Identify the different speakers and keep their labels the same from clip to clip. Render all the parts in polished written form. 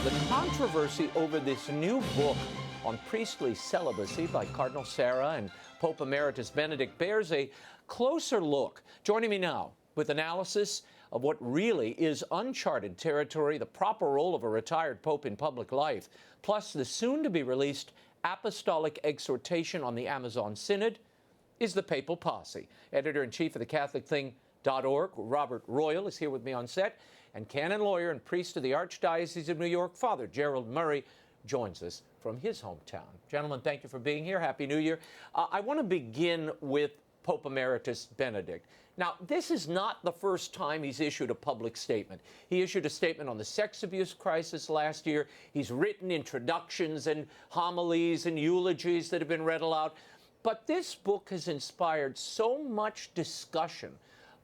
Speaker 1: The controversy over this new book on priestly celibacy by Cardinal Sarah and Pope Emeritus Benedict bears a closer look. Joining me now with analysis of what really is uncharted territory, the proper role of a retired pope in public life, plus the soon-to-be-released apostolic exhortation on the Amazon Synod, is the Papal Posse. Editor-in-chief of theCatholicThing.org, Robert Royal, is here with me on set, and canon lawyer and priest of the Archdiocese of New York, Father Gerald Murray, joins us from his hometown. Gentlemen, thank you for being here. Happy New Year. I want to begin with Pope Emeritus Benedict. Now, this is not the first time he's issued a public statement. He issued a statement on the sex abuse crisis last year. He's written introductions and homilies and eulogies that have been read aloud. But this book has inspired so much discussion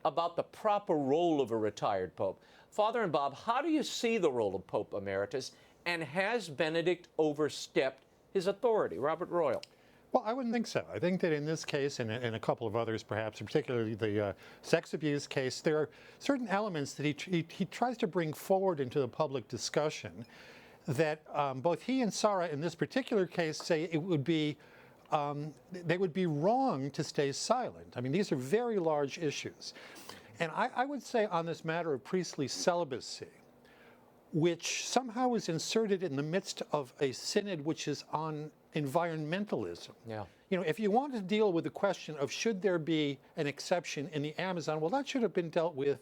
Speaker 1: about the proper role of a retired pope. Father and Bob, how do you see the role of Pope Emeritus, and has Benedict overstepped his authority? Robert Royal.
Speaker 2: Well, I wouldn't think so. I think that in this case, and in a couple of others perhaps, particularly the sex abuse case, there are certain elements that he tries to bring forward into the public discussion that both he and Sarah in this particular case say it would be they would be wrong to stay silent. I mean, these are very large issues. And I would say on this matter of priestly celibacy, which somehow is inserted in the midst of a synod which is on environmentalism.
Speaker 1: Yeah.
Speaker 2: You know, if you want to deal with the question of should there be an exception in the Amazon, well, that should have been dealt with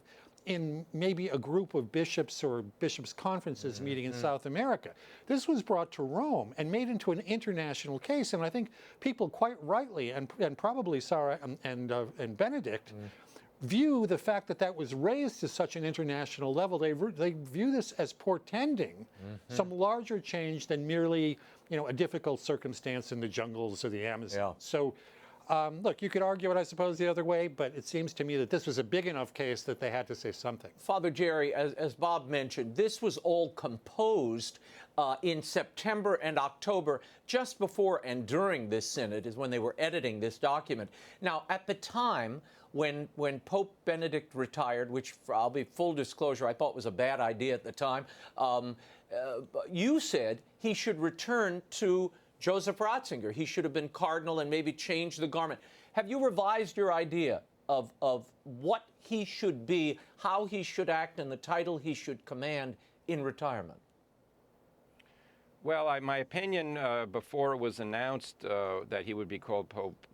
Speaker 2: in maybe a group of bishops or bishops' conferences meeting in South America. This was brought to Rome and made into an international case, and I think people quite rightly, and probably Sarah and Benedict, view the fact that that was raised to such an international level. They view this as portending some larger change than merely, you know, a difficult circumstance in the jungles of the Amazon.
Speaker 1: Yeah.
Speaker 2: So, look, you could argue it, I suppose, the other way, but it seems to me that this was a big enough case that they had to say something.
Speaker 1: Father Jerry, as Bob mentioned, this was all composed in September and October, just before and during this synod is when they were editing this document. Now, at the time when Pope Benedict retired, which I'll be full disclosure, I thought was a bad idea at the time, you said he should return to Joseph Ratzinger. He should have been cardinal and maybe change the garment. Have you revised your idea of what he should be, how he should act, and the title he should command in retirement?
Speaker 3: Well, my opinion before it was announced that he would be called Pope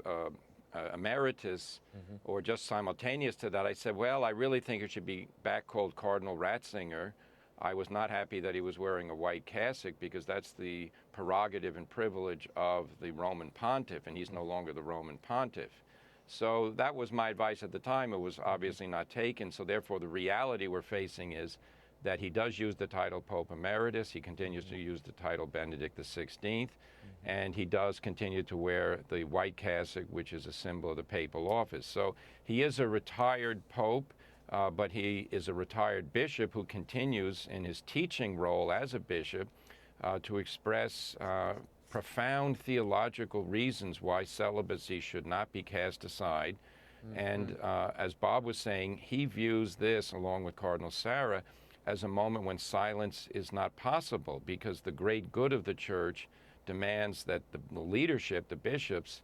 Speaker 3: Emeritus, or just simultaneous to that, I said, well, I really think it should be back called Cardinal Ratzinger. I was not happy that he was wearing a white cassock because that's the prerogative and privilege of the Roman pontiff, and he's no longer the Roman pontiff. So that was my advice at the time. It was obviously not taken, so therefore the reality we're facing is that he does use the title Pope Emeritus, he continues to use the title Benedict XVI, and he does continue to wear the white cassock, which is a symbol of the papal office. So he is a retired pope, but he is a retired bishop who continues in his teaching role as a bishop to express profound theological reasons why celibacy should not be cast aside. And as Bob was saying, he views this, along with Cardinal Sarah, as a moment when silence is not possible, because the great good of the Church demands that the leadership, the bishops,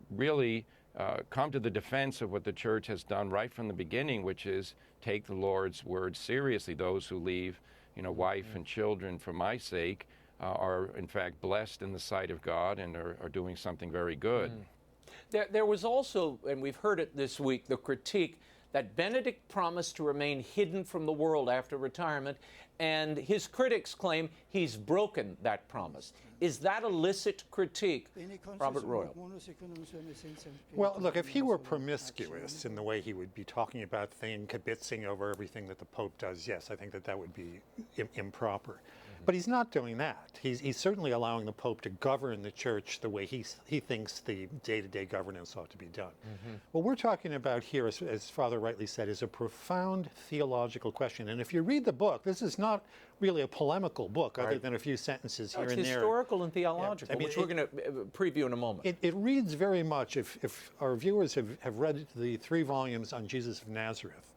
Speaker 3: really come to the defense of what the Church has done right from the beginning, which is take the Lord's word seriously. Those who leave, wife and children for my sake are in fact blessed in the sight of God and are doing something very good.
Speaker 1: There was also, and we've heard it this week, the critique that Benedict promised to remain hidden from the world after retirement, and his critics claim he's broken that promise. Is that a licit critique, Robert Royal?
Speaker 2: Well, look, if he were promiscuous in the way he would be talking about things, kibitzing over everything that the Pope does, yes, I think that would be improper. But he's not doing that. He's certainly allowing the Pope to govern the Church the way he thinks the day-to-day governance ought to be done. What we're talking about here, as Father rightly said, is a profound theological question. And if you read the book, this is not really a polemical book, other than a few sentences here and there.
Speaker 1: It's historical and theological, which we're going to preview in a moment.
Speaker 2: It reads very much, if our viewers have read the 3 volumes on Jesus of Nazareth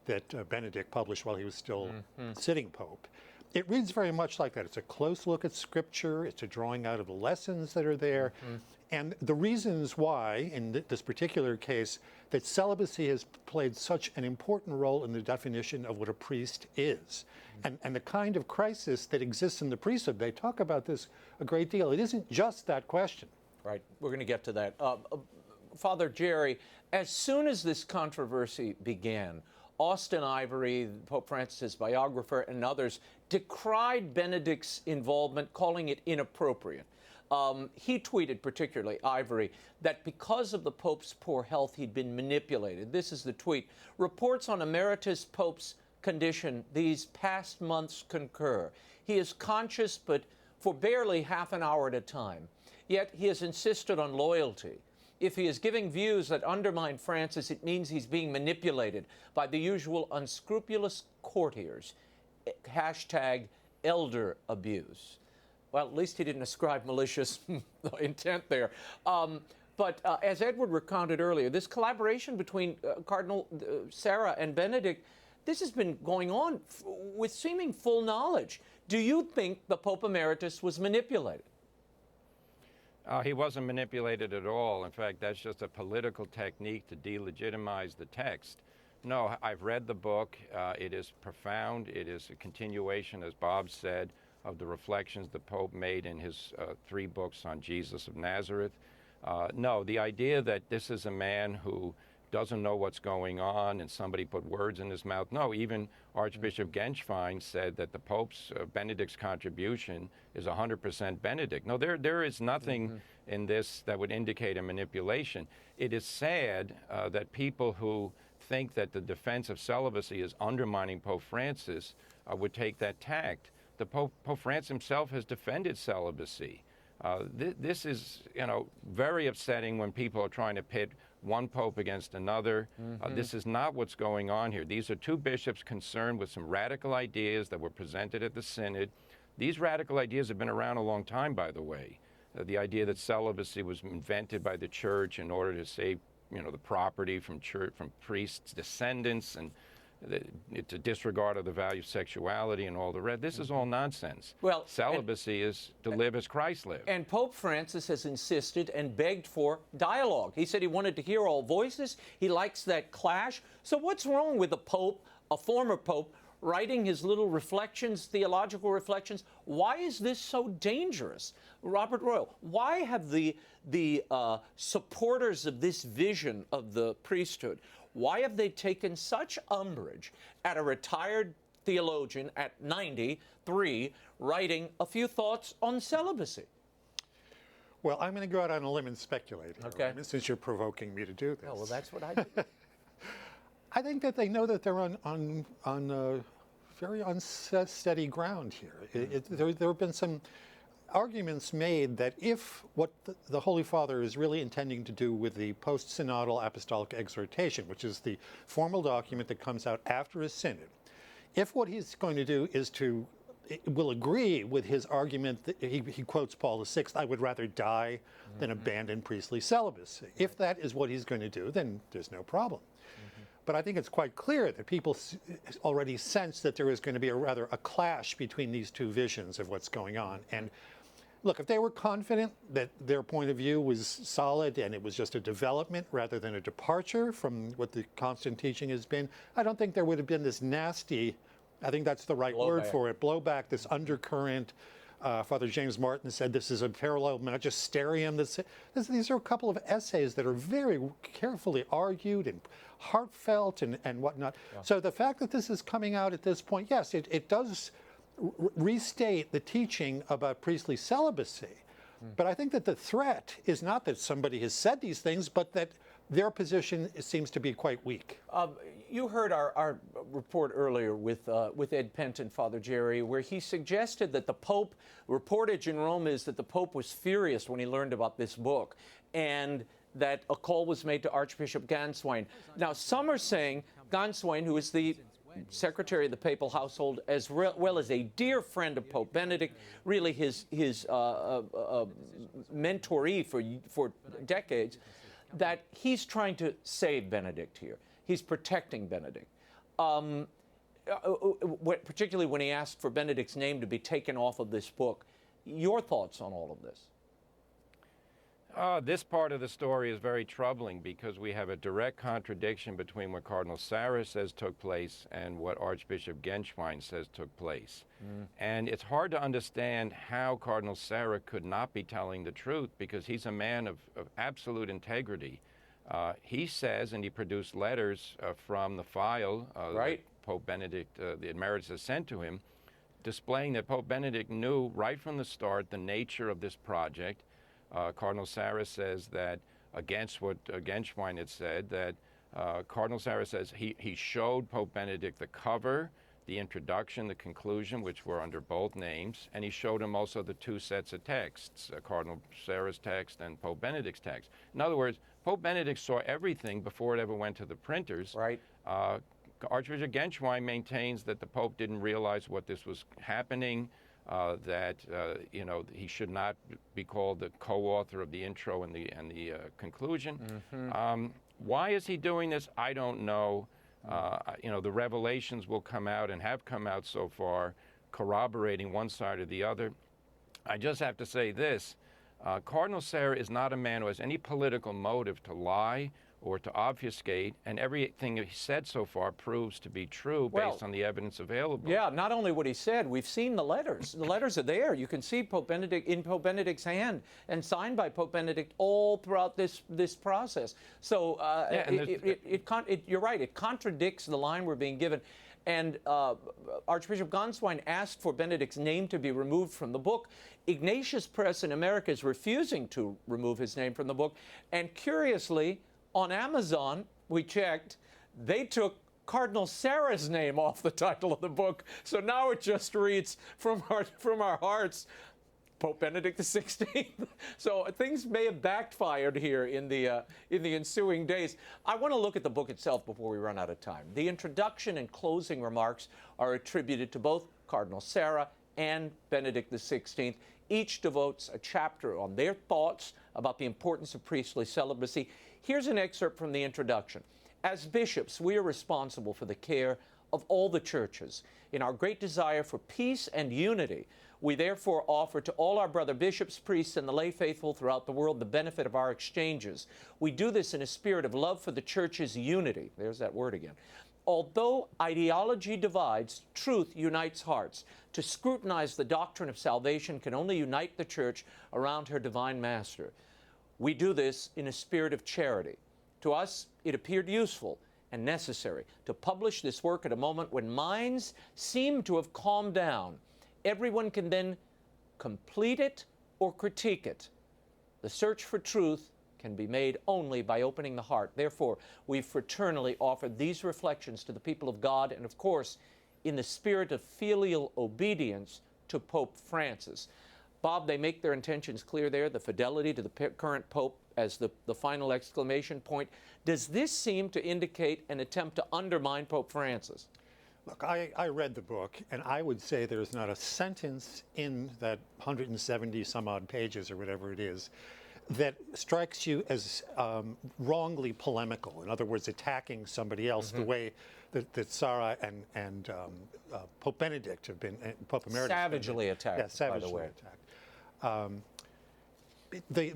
Speaker 2: that Benedict published while he was still sitting Pope, It reads very much like that. It's a close look at Scripture. It's a drawing out of the lessons that are there. And the reasons why, in this particular case, that celibacy has played such an important role in the definition of what a priest is. And the kind of crisis that exists in the priesthood, they talk about this a great deal. It isn't just that question.
Speaker 1: Right. We're going to get to that. Father Jerry, as soon as this controversy began, Austin Ivory, Pope Francis' biographer, and others decried Benedict's involvement, calling it inappropriate. He tweeted, particularly Ivory, that because of the Pope's poor health, he'd been manipulated. This is the tweet. Reports on emeritus Pope's condition these past months concur. He is conscious, but for barely half an hour at a time. Yet he has insisted on loyalty. If he is giving views that undermine Francis, it means he's being manipulated by the usual unscrupulous courtiers. Hashtag elder abuse. Well, at least he didn't ascribe malicious intent there. But as Edward recounted earlier, this collaboration between Cardinal Sarah and Benedict, this has been going on with seeming full knowledge. Do you think the Pope Emeritus was manipulated?
Speaker 3: He wasn't manipulated at all. In fact, that's just a political technique to delegitimize the text. No, I've read the book. It is profound. It is a continuation, as Bob said, of the reflections the Pope made in his 3 books on Jesus of Nazareth. No, the idea that this is a man who doesn't know what's going on and somebody put words in his mouth. No, even Archbishop Genschwein said that the Pope's, Benedict's contribution is 100% Benedict. No, there is nothing in this that would indicate a manipulation. It is sad that people who think that the defense of celibacy is undermining Pope Francis would take that tact. The Pope Francis himself has defended celibacy. This is, very upsetting when people are trying to pit one pope against another. This is not what's going on here. These are 2 bishops concerned with some radical ideas that were presented at the synod. These radical ideas have been around a long time, by the way. The idea that celibacy was invented by the church in order to save, the property from priests' descendants, and it's a disregard of the value of sexuality and all the rest. This is all nonsense.
Speaker 1: Well,
Speaker 3: celibacy is to live as Christ lived.
Speaker 1: And Pope Francis has insisted and begged for dialogue. He said he wanted to hear all voices. He likes that clash. So what's wrong with a pope, a former pope, writing his little reflections, theological reflections? Why is this so dangerous? Robert Royal, why have the supporters of this vision of the priesthood, why have they taken such umbrage at a retired theologian at 93 writing a few thoughts on celibacy?
Speaker 2: Well, I'm going to go out on a limb and speculate here,
Speaker 1: Okay.
Speaker 2: Raymond, since you're provoking me to do this.
Speaker 1: Oh, well, that's what I do.
Speaker 2: I think that they know that they're on very unsteady ground here. There have been some arguments made that if what the Holy Father is really intending to do with the post-synodal apostolic exhortation, which is the formal document that comes out after a synod, if what he's going to do is will agree with his argument that he quotes Paul VI, I would rather die than abandon priestly celibacy. If that is what he's going to do, then there's no problem. But I think it's quite clear that people already sense that there is going to be a clash between these 2 visions of what's going on. And look, if they were confident that their point of view was solid and it was just a development rather than a departure from what the constant teaching has been, I don't think there would have been this nasty, I think that's the right word for it, blowback, this undercurrent. Father James Martin said this is a parallel magisterium. These are a couple of essays that are very carefully argued and heartfelt and whatnot. Yeah. So the fact that this is coming out at this point, yes, it does restate the teaching about priestly celibacy. But I think that the threat is not that somebody has said these things, but that their position seems to be quite weak.
Speaker 1: You heard our report earlier with Ed Penton, Father Jerry, where he suggested that the Pope, reportage in Rome is that the Pope was furious when he learned about this book, and that a call was made to Archbishop Ganswein. Now, some are saying Ganswein, who is the secretary of the papal household, as well as a dear friend of Pope Benedict, really his mentoree for decades, that he's trying to save Benedict here. He's protecting Benedict. particularly when he asked for Benedict's name to be taken off of this book. Your thoughts on all of this?
Speaker 3: This part of the story is very troubling because we have a direct contradiction between what Cardinal Sarah says took place and what Archbishop Genschwein says took place. And it's hard to understand how Cardinal Sarah could not be telling the truth because he's a man of absolute integrity. He says, and he produced letters from the file that Pope Benedict, the emeritus, has sent to him, displaying that Pope Benedict knew right from the start the nature of this project. Cardinal Sarah says that, against what Genschwein had said, that Cardinal Sarah says he showed Pope Benedict the cover, the introduction, the conclusion, which were under both names, and he showed him also the two sets of texts, Cardinal Sarah's text and Pope Benedict's text. In other words, Pope Benedict saw everything before it ever went to the printers.
Speaker 1: Right.
Speaker 3: Archbishop Genschwein maintains that the Pope didn't realize what this was happening, that he should not be called the co-author of the intro and the conclusion. Why is he doing this? I don't know. The revelations will come out and have come out so far, corroborating one side or the other. I just have to say this: Cardinal Sarah is not a man who has any political motive to lie or to obfuscate, and everything he said so far proves to be true based on the evidence available.
Speaker 1: Yeah, not only what he said, we've seen the letters. The letters are there. You can see Pope Benedict's hand and signed by Pope Benedict all throughout this process. So you're right, it contradicts the line we're being given. And Archbishop Genschwein asked for Benedict's name to be removed from the book. Ignatius Press in America is refusing to remove his name from the book. And curiously, on Amazon, we checked, they took Cardinal Sarah's name off the title of the book. So now it just reads, from our hearts, Pope Benedict XVI. So things may have backfired here in the ensuing days. I want to look at the book itself before we run out of time. The introduction and closing remarks are attributed to both Cardinal Sarah and Benedict XVI. Each devotes a chapter on their thoughts about the importance of priestly celibacy. Here's an excerpt from the introduction. As bishops, we are responsible for the care of all the churches. In our great desire for peace and unity, we therefore offer to all our brother bishops, priests, and the lay faithful throughout the world the benefit of our exchanges. We do this in a spirit of love for the church's unity. There's that word again. Although ideology divides, truth unites hearts. To scrutinize the doctrine of salvation can only unite the church around her divine master. We do this in a spirit of charity. To us, it appeared useful and necessary to publish this work at a moment when minds seem to have calmed down. Everyone can then complete it or critique it. The search for truth can be made only by opening the heart. Therefore, we fraternally offer these reflections to the people of God and, of course, in the spirit of filial obedience to Pope Francis. Bob, they make their intentions clear there, the fidelity to the current Pope as the final exclamation point. Does this seem to indicate an attempt to undermine Pope Francis?
Speaker 2: Look, I read the book, and I would say there's not a sentence in that 170 some odd pages or whatever it is that strikes you as wrongly polemical. In other words, attacking somebody else the way that Sarah and Pope Benedict have been, Pope Emeritus.
Speaker 1: Savagely attacked,
Speaker 2: yeah, savagely
Speaker 1: by the way.
Speaker 2: Attacked.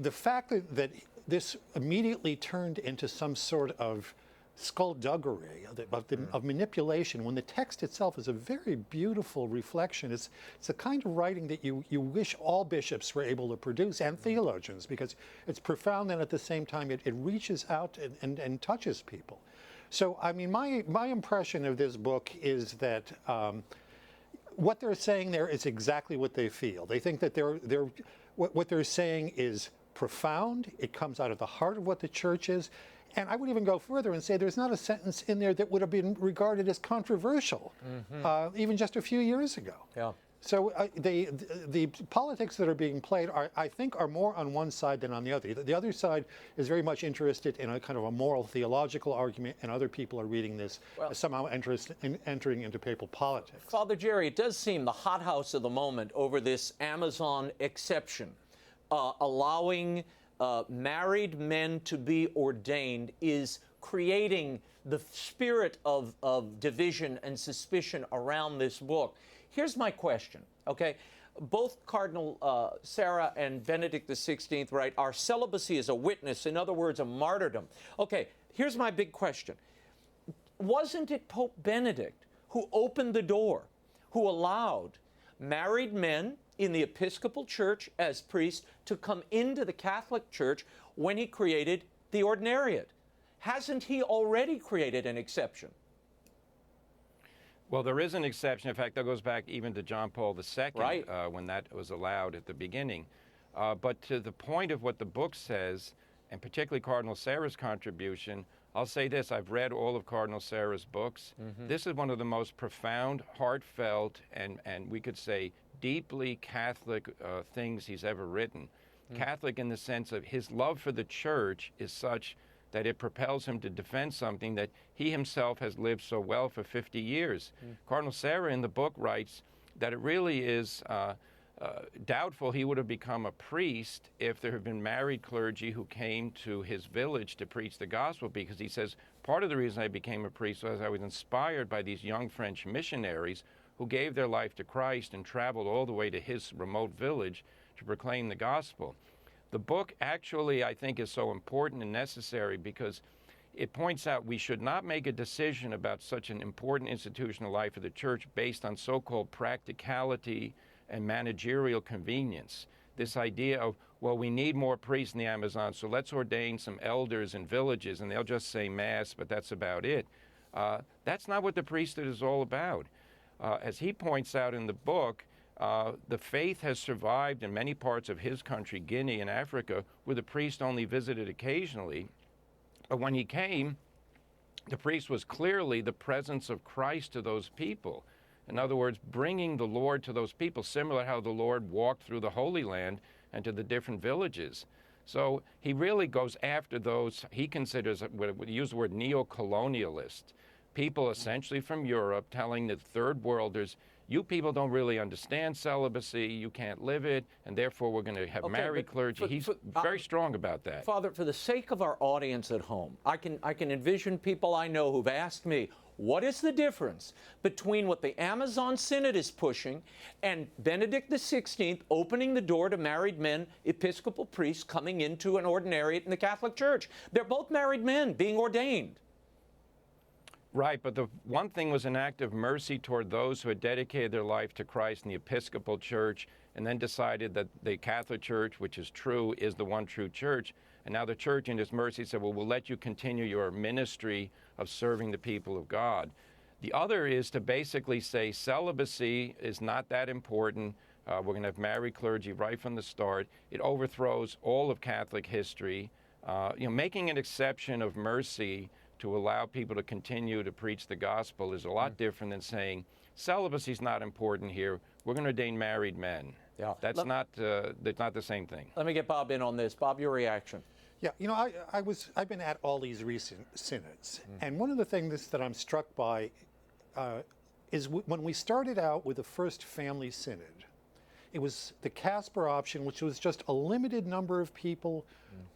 Speaker 2: The fact that this immediately turned into some sort of skullduggery of manipulation, when the text itself is a very beautiful reflection. It's the kind of writing that you wish all bishops were able to produce, and theologians, because it's profound and at the same time it reaches out and touches people. So, I mean, my impression of this book is that what they're saying there is exactly what they feel. They think that what they're saying is profound. It comes out of the heart of what the church is. And I would even go further and say there's not a sentence in there that would have been regarded as controversial, even just a few years ago.
Speaker 1: Yeah.
Speaker 2: So the politics that are being played, I think, are more on one side than on the other. The other side is very much interested in a kind of a moral theological argument, and other people are reading this as somehow entering into papal politics.
Speaker 1: Father Jerry, it does seem the hothouse of the moment over this Amazon exception, allowing married men to be ordained, is creating the spirit of division and suspicion around this book. Here's my question, okay? Both Cardinal Sarah and Benedict XVI write, our celibacy is a witness, in other words, a martyrdom. Okay, here's my big question. Wasn't it Pope Benedict who opened the door, who allowed married men in the Episcopal Church as priests to come into the Catholic Church when he created the ordinariate? Hasn't he already created an exception?
Speaker 3: Well, there is an exception. In fact, that goes back even to John Paul II,
Speaker 1: Right.
Speaker 3: When that was allowed at the beginning. But to the point of what the book says, and particularly Cardinal Sarah's contribution, I'll say this. I've read all of Cardinal Sarah's books. This is one of the most profound, heartfelt, and we could say deeply Catholic things he's ever written. Catholic in the sense of his love for the Church is such that it propels him to defend something that he himself has lived so well for 50 years. Cardinal Sarah in the book writes that it really is doubtful he would have become a priest if there had been married clergy who came to his village to preach the gospel, because he says, part of the reason I became a priest was I was inspired by these young French missionaries who gave their life to Christ and traveled all the way to his remote village to proclaim the gospel. The book actually, I think, is so important and necessary because it points out we should not make a decision about such an important institutional life of the Church based on so-called practicality and managerial convenience. This idea of, well, we need more priests in the Amazon, so let's ordain some elders in villages and they'll just say Mass, but that's about it. That's not what the priesthood is all about. As he points out in the book, the faith has survived in many parts of his country, Guinea and Africa, where the priest only visited occasionally. But when he came, the priest was clearly the presence of Christ to those people. In other words, bringing the Lord to those people, similar to how the Lord walked through the Holy Land and to the different villages. So he really goes after those, he considers, we use the word neo-colonialist, people essentially from Europe telling the third worlders, you people don't really understand celibacy, you can't live it, and therefore we're going to have married clergy. He's very strong about that.
Speaker 1: Father, for the sake of our audience at home, I can envision people I know who've asked me, what is the difference between what the Amazon Synod is pushing and Benedict XVI opening the door to married men, Episcopal priests coming into an ordinariate in the Catholic Church? They're both married men being ordained.
Speaker 3: Right, but the one thing was an act of mercy toward those who had dedicated their life to Christ in the Episcopal Church and then decided that the Catholic Church, which is true, is the one true church. And now the church in its mercy said, well, we'll let you continue your ministry of serving the people of God. The other is to basically say celibacy is not that important. We're going to have married clergy right from the start. It overthrows all of Catholic history. Making an exception of mercy to allow people to continue to preach the gospel is a lot different than saying celibacy is not important here. We're going to ordain married men.
Speaker 1: Yeah.
Speaker 3: That's not the same thing.
Speaker 1: Let me get Bob in on this. Bob, your reaction.
Speaker 2: Yeah, I've been at all these recent synods, and one of the things that I'm struck by is when we started out with the first family synod, it was the Casper option, which was just a limited number of people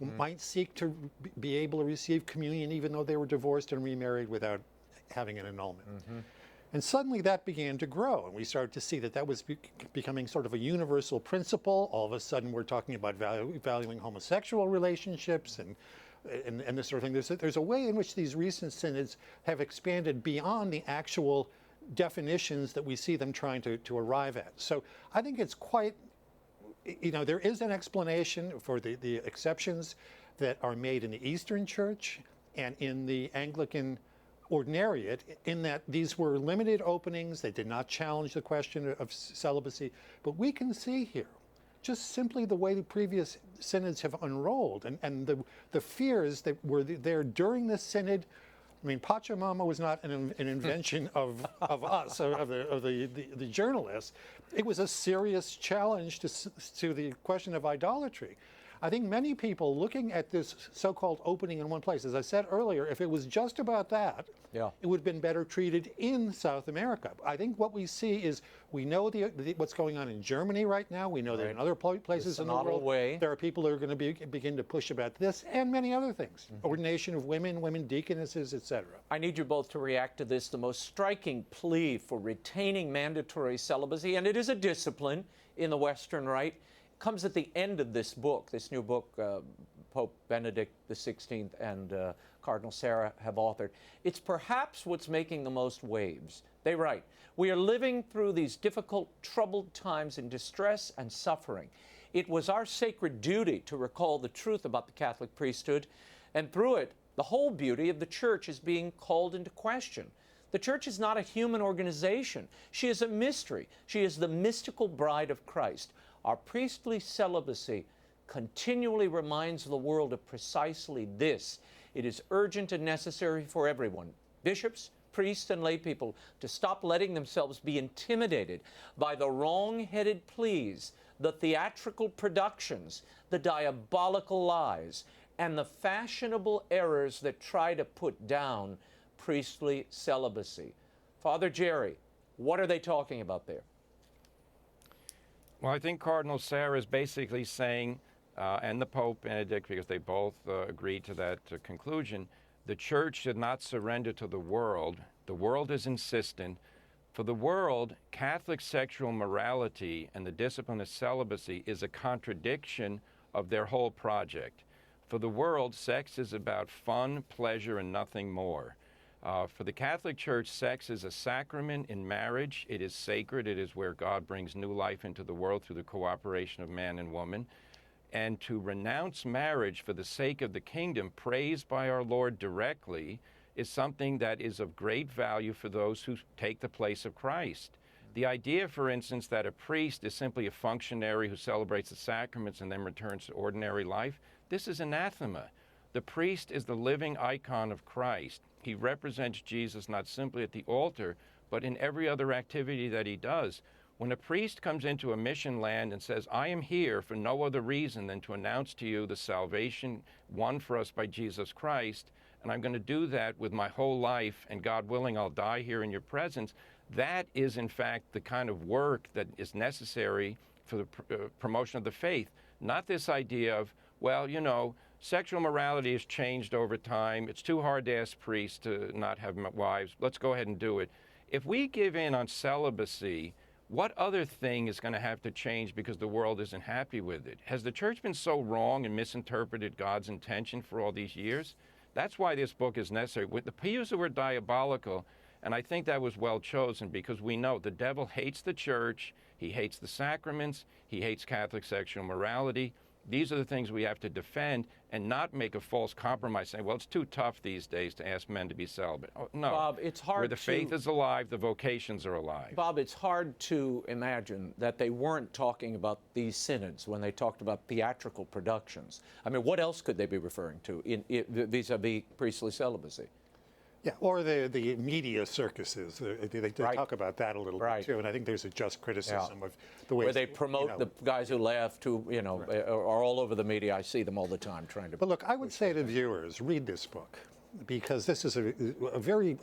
Speaker 2: who might seek to be able to receive communion even though they were divorced and remarried without having an annulment. And suddenly that began to grow, and we started to see that that was becoming sort of a universal principle. All of a sudden we're talking about valuing homosexual relationships and this sort of thing. There's a way in which these recent synods have expanded beyond the actual definitions that we see them trying to arrive at. So I think it's quite, there is an explanation for the exceptions that are made in the Eastern Church and in the Anglican ordinariate, in that these were limited openings. They did not challenge the question of celibacy. But we can see here just simply the way the previous synods have unrolled and the fears that were there during this synod. I mean, Pachamama was not an invention of us, of the journalists. It was a serious challenge to the question of idolatry. I think many people looking at this so-called opening in one place, as I said earlier, if it was just about that, it would have been better treated in South America. I think what we see is, we know what's going on in Germany right now. We know that in other places in the world, there are people who are going to begin to push about this and many other things. Ordination of women, women deaconesses, etc.
Speaker 1: I need you both to react to this. The most striking plea for retaining mandatory celibacy, and it is a discipline in the Western Rite, comes at the end of this book, this new book Pope Benedict XVI and Cardinal Sarah have authored. It's perhaps what's making the most waves. They write, "We are living through these difficult, troubled times in distress and suffering. It was our sacred duty to recall the truth about the Catholic priesthood, and through it, the whole beauty of the Church is being called into question. The Church is not a human organization. She is a mystery. She is the mystical bride of Christ. Our priestly celibacy continually reminds the world of precisely this. It is urgent and necessary for everyone, bishops, priests, and lay people, to stop letting themselves be intimidated by the wrong-headed pleas, the theatrical productions, the diabolical lies, and the fashionable errors that try to put down priestly celibacy." Father Jerry, what are they talking about there?
Speaker 3: Well, I think Cardinal Sarah is basically saying, and the Pope Benedict, because they both agreed to that conclusion, the Church should not surrender to the world. The world is insistent. For the world, Catholic sexual morality and the discipline of celibacy is a contradiction of their whole project. For the world, sex is about fun, pleasure, and nothing more. For the Catholic Church, sex is a sacrament in marriage. It is sacred. It is where God brings new life into the world through the cooperation of man and woman. And to renounce marriage for the sake of the kingdom, praised by our Lord directly, is something that is of great value for those who take the place of Christ. The idea, for instance, that a priest is simply a functionary who celebrates the sacraments and then returns to ordinary life, this is anathema. The priest is the living icon of Christ. He represents Jesus not simply at the altar, but in every other activity that he does. When a priest comes into a mission land and says, "I am here for no other reason than to announce to you the salvation won for us by Jesus Christ, and I'm going to do that with my whole life, and God willing, I'll die here in your presence," that is, in fact, the kind of work that is necessary for the promotion of the faith. Not this idea of, well, you know, sexual morality has changed over time. It's too hard to ask priests to not have wives. Let's go ahead and do it. If we give in on celibacy, what other thing is going to have to change because the world isn't happy with it? Has the Church been so wrong and misinterpreted God's intention for all these years? That's why this book is necessary. He used the word diabolical, and I think that was well chosen, because we know the devil hates the Church, he hates the sacraments, he hates Catholic sexual morality. These are the things we have to defend and not make a false compromise saying, well, it's too tough these days to ask men to be celibate. Oh, no.
Speaker 1: Bob, it's hard
Speaker 3: where the faith is alive, the vocations are alive.
Speaker 1: Bob, it's hard to imagine that they weren't talking about these synods when they talked about theatrical productions. I mean, what else could they be referring to vis-a-vis priestly celibacy?
Speaker 2: Yeah, or the media circuses. They talk about that a little bit too, and I think there's a just criticism of the way
Speaker 1: where they promote the guys who left, who are all over the media. I see them all the time trying to.
Speaker 2: But look, I would say to viewers, read this book, because this is a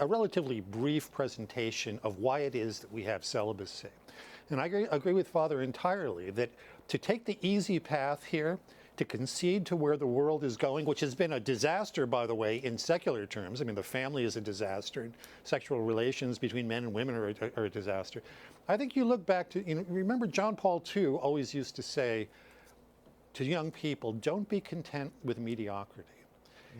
Speaker 2: relatively brief presentation of why it is that we have celibacy, and I agree with Father entirely that to take the easy path here, to concede to where the world is going, which has been a disaster, by the way, in secular terms. I mean, the family is a disaster, and sexual relations between men and women are a disaster. I think you look back to, remember John Paul II always used to say to young people, don't be content with mediocrity.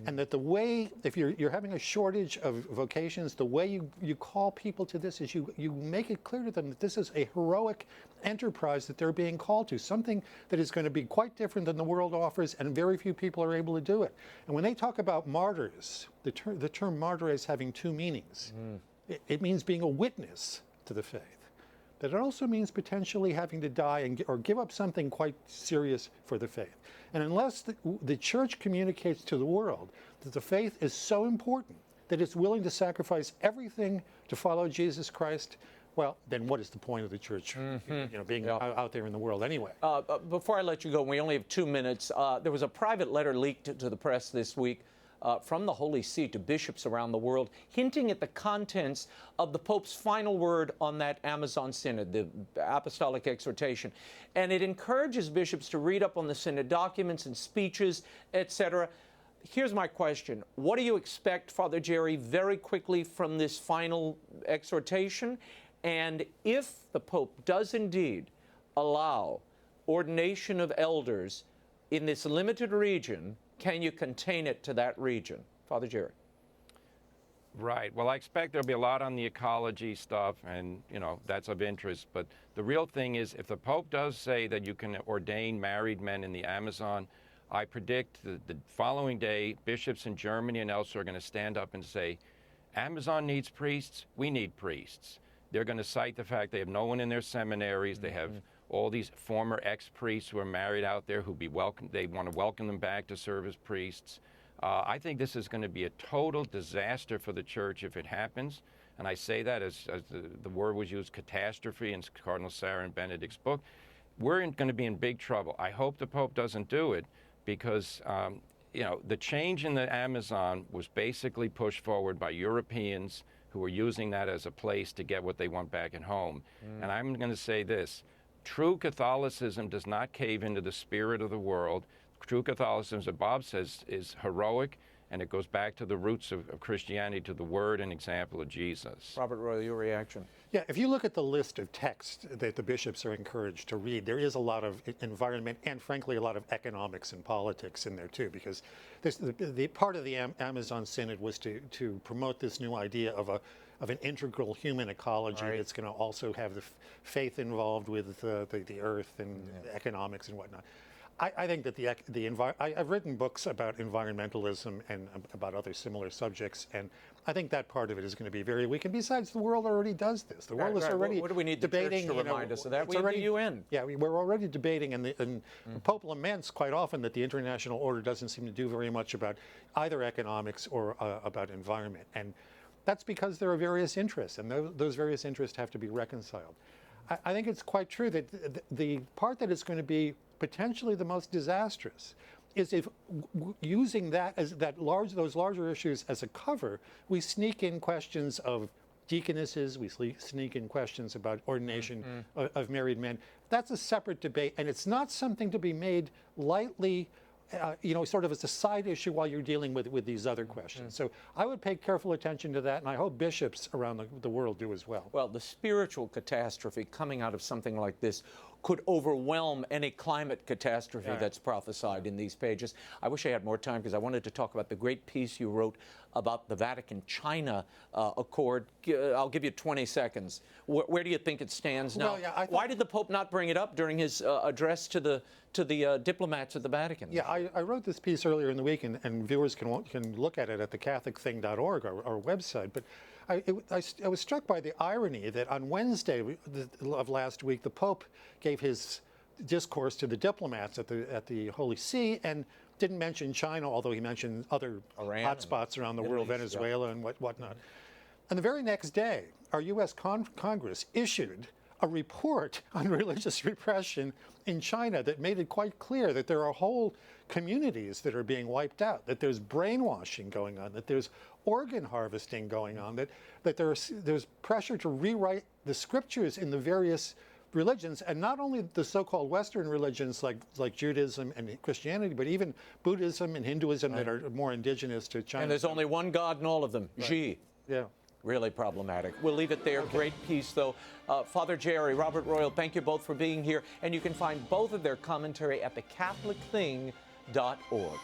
Speaker 2: And that the way, if you're having a shortage of vocations, the way you call people to this is you make it clear to them that this is a heroic enterprise that they're being called to, something that is going to be quite different than the world offers, and very few people are able to do it. And when they talk about martyrs, the term martyr is having two meanings. It means being a witness to the faith. That it also means potentially having to die or give up something quite serious for the faith. And unless the Church communicates to the world that the faith is so important that it's willing to sacrifice everything to follow Jesus Christ, well, then what is the point of the church being out there in the world anyway?
Speaker 1: Before I let you go, we only have 2 minutes. There was a private letter leaked to the press this week from the Holy See to bishops around the world, hinting at the contents of the Pope's final word on that Amazon Synod, the Apostolic Exhortation. And it encourages bishops to read up on the Synod documents and speeches, etc. Here's my question. What do you expect, Father Jerry, very quickly from this final exhortation? And if the Pope does indeed allow ordination of elders in this limited region, can you contain it to that region? Father Jerry.
Speaker 3: Right. Well, I expect there'll be a lot on the ecology stuff, and, that's of interest. But the real thing is, if the Pope does say that you can ordain married men in the Amazon, I predict that the following day, bishops in Germany and elsewhere are going to stand up and say, Amazon needs priests, we need priests. They're going to cite the fact they have no one in their seminaries. They have all these former ex-priests who are married out there who they want to welcome them back to serve as priests. I think this is going to be a total disaster for the church if it happens. And I say that as the word was used, catastrophe, in Cardinal Sarah and Benedict's book. We're going to be in big trouble. I hope the Pope doesn't do it because, the change in the Amazon was basically pushed forward by Europeans who are using that as a place to get what they want back at home. And I'm going to say this. True Catholicism does not cave into the spirit of the world. True Catholicism, as Bob says, is heroic, and it goes back to the roots of Christianity, to the word and example of Jesus.
Speaker 1: Robert Royal, your reaction?
Speaker 2: Yeah, if you look at the list of texts that the bishops are encouraged to read, there is a lot of environment and, frankly, a lot of economics and politics in there, too, because the part of the Amazon Synod was to promote this new idea of an integral human ecology that's going to also have the faith involved with the earth and economics and whatnot. I think that I've written books about environmentalism and about other similar subjects, and I think that part of it is going to be very weak. And besides, the world already does this. The world is already
Speaker 1: what do we need
Speaker 2: debating
Speaker 1: the church to remind us of that? We have the UN.
Speaker 2: Yeah, we're already debating, and the Pope laments quite often that the international order doesn't seem to do very much about either economics or about environment, and that's because there are various interests, and those various interests have to be reconciled. I think it's quite true that the part that is going to be potentially the most disastrous is if using that as those larger issues as a cover, we sneak in questions of deaconesses, we sneak in questions about ordination of married men. That's a separate debate, and it's not something to be made lightly, sort of as a side issue while you're dealing with these other questions. So I would pay careful attention to that, and I hope bishops around the world do as well.
Speaker 1: Well, the spiritual catastrophe coming out of something like this could overwhelm any climate catastrophe that's prophesied in these pages. I wish I had more time because I wanted to talk about the great piece you wrote about the Vatican-China Accord. I'll give you 20 seconds. Where do you think it stands now?
Speaker 2: Well,
Speaker 1: why did the Pope not bring it up during his address to the diplomats at the Vatican?
Speaker 2: Yeah, I wrote this piece earlier in the week, and viewers can look at it at thecatholicthing.org, our website. But I was struck by the irony that on Wednesday of last week, the Pope gave his discourse to the diplomats at the Holy See and didn't mention China, although he mentioned other hotspots around the world, Venezuela and whatnot. And the very next day, our U.S. Congress issued a report on religious repression in China that made it quite clear that there are whole communities that are being wiped out, that there's brainwashing going on, that there's organ harvesting going on, that there's pressure to rewrite the scriptures in the various religions, and not only the so-called Western religions like Judaism and Christianity, but even Buddhism and Hinduism that are more indigenous to China.
Speaker 1: And there's only one God in all of them, Xi.
Speaker 2: Yeah.
Speaker 1: Really problematic. We'll leave it there. Okay. Great piece, though. Father Jerry, Robert Royal, thank you both for being here. And you can find both of their commentary at thecatholicthing.org.